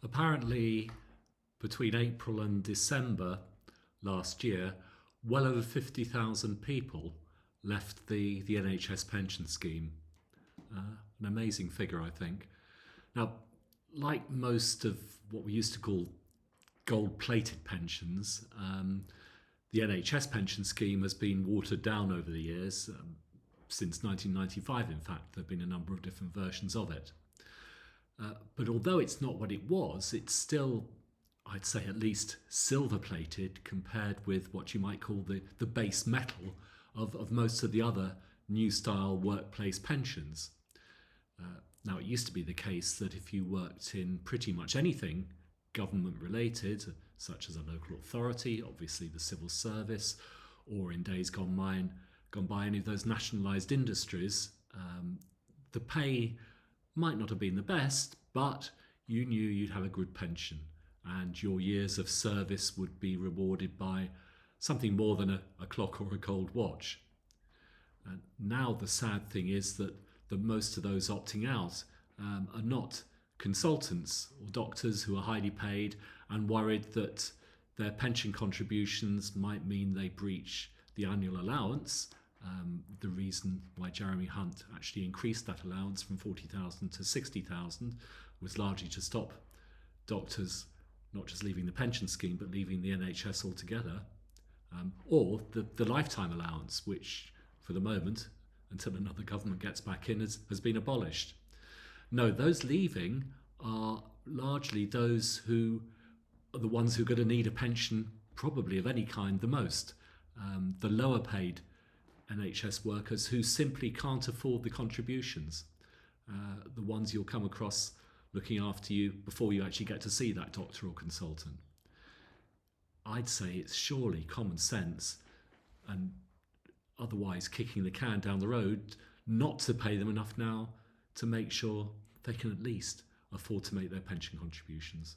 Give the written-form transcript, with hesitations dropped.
Apparently, between April and December last year, well over 50,000 people left the NHS pension scheme. An amazing figure, I think. Now, like most of what we used to call gold-plated pensions, the NHS pension scheme has been watered down over the years. Since 1995, in fact, there have been a number of different versions of it. But although it's not what it was, it's still, I'd say, at least silver-plated compared with what you might call the base metal of most of the other new-style workplace pensions. Now, it used to be the case that if you worked in pretty much anything government-related, such as a local authority, obviously the civil service, or in days gone by any of those nationalised industries, the pay might not have been the best, but you knew you'd have a good pension and your years of service would be rewarded by something more than a clock or a gold watch. And now the sad thing is that most of those opting out are not consultants or doctors who are highly paid and worried that their pension contributions might mean they breach the annual allowance. The reason why Jeremy Hunt actually increased that allowance from 40,000 to 60,000 was largely to stop doctors not just leaving the pension scheme but leaving the NHS altogether, or the lifetime allowance, which for the moment, until another government gets back in, has been abolished. No, those leaving are largely those who are the ones who are going to need a pension, probably of any kind, the most. The lower paid NHS workers who simply can't afford the contributions. The ones you'll come across looking after you before you actually get to see that doctor or consultant. I'd say it's surely common sense and otherwise kicking the can down the road not to pay them enough now to make sure they can at least afford to make their pension contributions.